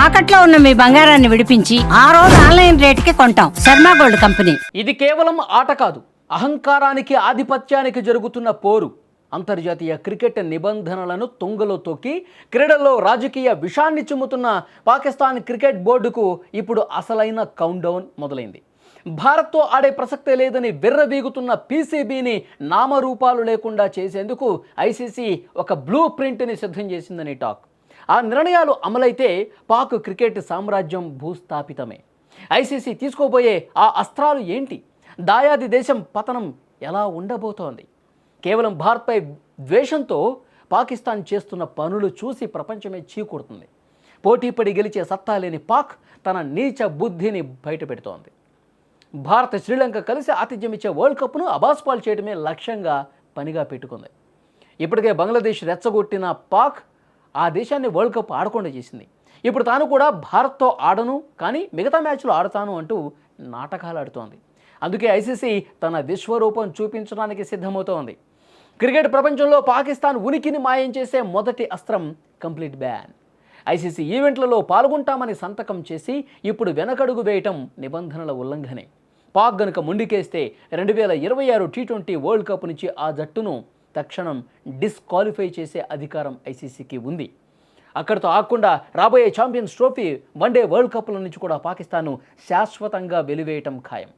తాకట్లో ఉన్న మీ బంగారాన్ని విడిపించి ఆ రోజు ఆన్లైన్ రేటుకి కొంటాం. Sharma gold company. ఇది కేవలం ఆట కాదు, అహంకారానికి ఆధిపత్యానికి జరుగుతున్న పోరు. అంతర్జాతీయ క్రికెట్ నిబంధనలను తుంగలో తొక్కి క్రీడల్లో రాజకీయ విషాన్ని చిమ్ముతున్న పాకిస్తాన్ క్రికెట్ బోర్డుకు ఇప్పుడు అసలైన కౌంట్డౌన్ మొదలైంది. భారత్తో ఆడే ప్రసక్తే లేదని విర్రవీగుతున్న పీసీబీని నామరూపాలు లేకుండా చేసేందుకు ఐసీసీ ఒక బ్లూ ప్రింట్ని సిద్ధం చేసిందని టాక్. ఆ నిర్ణయాలు అమలైతే పాక్ క్రికెట్ సామ్రాజ్యం భూస్థాపితమే. ఐసీసీ తీసుకోబోయే ఆ అస్త్రాలు ఏంటి? దాయాది దేశం పతనం ఎలా ఉండబోతోంది? కేవలం భారత్పై ద్వేషంతో పాకిస్తాన్ చేస్తున్న పనులు చూసి ప్రపంచమే చీకొడుతుంది. పోటీపడి గెలిచే సత్తా లేని పాక్ తన నీచ బుద్ధిని బయటపెడుతోంది. భారత్ శ్రీలంక కలిసి ఆతిథ్యం ఇచ్చే వరల్డ్ కప్ను అబాస్పాలు చేయడమే లక్ష్యంగా పనిగా పెట్టుకుంది. ఇప్పటికే బంగ్లాదేశ్ రెచ్చగొట్టిన పాక్ ఆ దేశాన్ని వరల్డ్ కప్ ఆడకుండా చేసింది. ఇప్పుడు తాను కూడా భారత్తో ఆడను, కానీ మిగతా మ్యాచ్లు ఆడతాను అంటూ నాటకాలు ఆడుతోంది. అందుకే ఐసీసీ తన విశ్వరూపం చూపించడానికి సిద్ధమవుతోంది. క్రికెట్ ప్రపంచంలో పాకిస్తాన్ ఉనికిని మాయం చేసే మొదటి అస్త్రం కంప్లీట్ బ్యాన్. ఐసీసీ ఈవెంట్లలో పాల్గొంటామని సంతకం చేసి ఇప్పుడు వెనకడుగు వేయటం నిబంధనల ఉల్లంఘనే. పాక్ గనుక ముందుకేస్తే 2026 టీ20 వరల్డ్ కప్ నుంచి ఆ జట్టును తక్షణం డిస్క్వాలిఫై చేసే అధికారం ఐసీసీకి ఉంది. అక్కడితో ఆగకుండా రాబోయే ఛాంపియన్స్ ట్రోఫీ, వన్డే వరల్డ్ కప్ల నుంచి కూడా పాకిస్తాన్ను శాశ్వతంగా వెలివేయటం ఖాయం.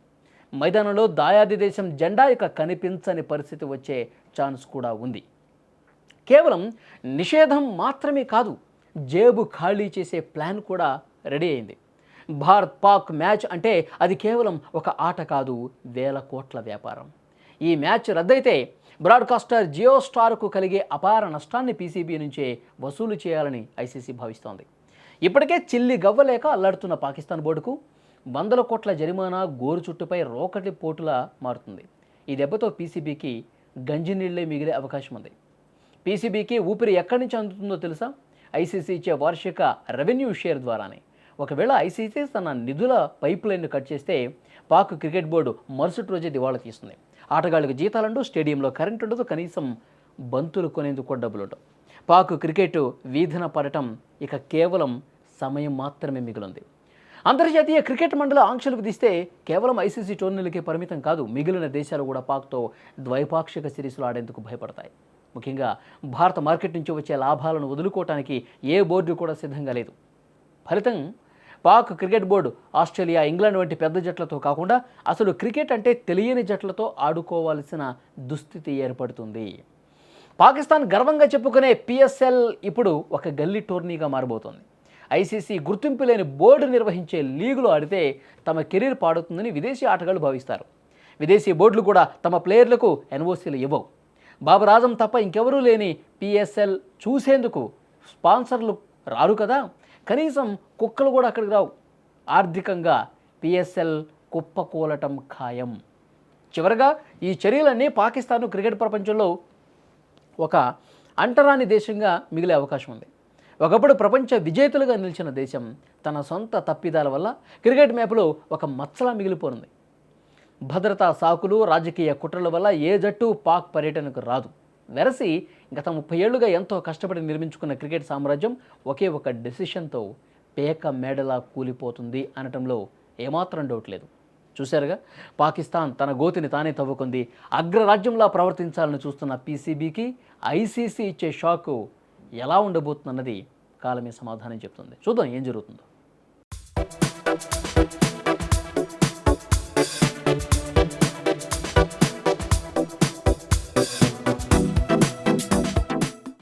మైదానంలో దాయాది దేశం జెండా ఇక కనిపించని పరిస్థితి వచ్చే ఛాన్స్ కూడా ఉంది. కేవలం నిషేధం మాత్రమే కాదు, జేబు ఖాళీ చేసే ప్లాన్ కూడా రెడీ అయింది. భారత్ పాక్ మ్యాచ్ అంటే అది కేవలం ఒక ఆట కాదు, వేల కోట్ల వ్యాపారం. ఈ మ్యాచ్ రద్దయితే బ్రాడ్కాస్టర్ జియో స్టార్కు కలిగే అపార నష్టాన్ని పీసీబీ నుంచే వసూలు చేయాలని ఐసీసీ భావిస్తోంది. ఇప్పటికే చిల్లి గవ్వలేక అల్లాడుతున్న పాకిస్తాన్ బోర్డుకు 100 కోట్ల జరిమానా గోరు చుట్టుపై రోకటి పోటులా మారుతుంది. ఈ దెబ్బతో పీసీబీకి గంజినీళ్లే మిగిలే అవకాశం ఉంది. పీసీబీకి ఊపిరి ఎక్కడి నుంచి అందుతుందో తెలుసా? ఐసీసీ ఇచ్చే వార్షిక రెవెన్యూ షేర్ ద్వారానే. ఒకవేళ ఐసీసీ తన నిధుల పైప్ లైన్ను కట్ చేస్తే పాక్ క్రికెట్ బోర్డు మరుసటి రోజే దివాళా తీస్తుంది. ఆటగాళ్లకు జీతాలంటూ, స్టేడియంలో కరెంట్ ఉండదు, కనీసం బంతులు కొనేందుకు కూడా డబ్బులు ఉండవు. పాక్ క్రికెట్ వీధిన పడటం ఇక కేవలం సమయం మాత్రమే మిగిలింది. అంతర్జాతీయ క్రికెట్ మండలి ఆంక్షలు విధిస్తే కేవలం ఐసీసీ టోర్నీలకే పరిమితం కాదు, మిగిలిన దేశాలు కూడా పాక్తో ద్వైపాక్షిక సిరీస్లు ఆడేందుకు భయపడతాయి. ముఖ్యంగా భారత మార్కెట్ నుంచి వచ్చే లాభాలను వదులుకోవటానికి ఏ బోర్డు కూడా సిద్ధంగా లేదు. ఫలితం Pak cricket board Australia, England వంటి పెద్ద జట్లతో కాకుండా అసలు క్రికెట్ అంటే తెలియని జట్లతో ఆడుకోవాల్సిన దుస్థితి ఏర్పడుతుంది. పాకిస్తాన్ గర్వంగా చెప్పుకునే పిఎస్ఎల్ ఇప్పుడు ఒక గల్లీ టోర్నీగా మారబోతోంది. ఐసీసీ గుర్తింపు లేని బోర్డు నిర్వహించే లీగులు ఆడితే తమ కెరీర్ పాడుతుందని విదేశీ ఆటగాళ్లు భావిస్తారు. విదేశీ బోర్డులు కూడా తమ ప్లేయర్లకు ఎన్ఓసీలు ఇవ్వవు. బాబర్ ఆజం తప్ప ఇంకెవరూ లేని పిఎస్ఎల్ చూసేందుకు స్పాన్సర్లు రారు కదా, కనీసం కుక్కలు కూడా అక్కడికి రావు. ఆర్థికంగా పిఎస్ఎల్ కుప్పకూలటం ఖాయం. చివరగా ఈ చర్యలన్నీ పాకిస్తాన్ క్రికెట్ ప్రపంచంలో ఒక అంటరాని దేశంగా మిగిలే అవకాశం ఉంది. ఒకప్పుడు ప్రపంచ విజేతలుగా నిలిచిన దేశం తన సొంత తప్పిదాల వల్ల క్రికెట్ మ్యాప్లో ఒక మచ్చలా మిగిలిపోనుంది. భద్రతా సాకులు, రాజకీయ కుట్రల వల్ల ఏ జట్టు పాక్ పర్యటనకు రాదు. వెరసి గత 30 ఏళ్లుగా ఎంతో కష్టపడి నిర్మించుకున్న క్రికెట్ సామ్రాజ్యం ఒకే ఒక డెసిషన్తో పేక మేడలా కూలిపోతుంది అనటంలో ఏమాత్రం డౌట్ లేదు. చూశారుగా, పాకిస్తాన్ తన గోతిని తానే తవ్వుకుంది. అగ్రరాజ్యంలా ప్రవర్తించాలని చూస్తున్న పీసీబీకి ఐసీసీ ఇచ్చే షాకు ఎలా ఉండబోతుందన్నది కాలమే సమాధానం చెప్తుంది. చూద్దాం ఏం జరుగుతుందో.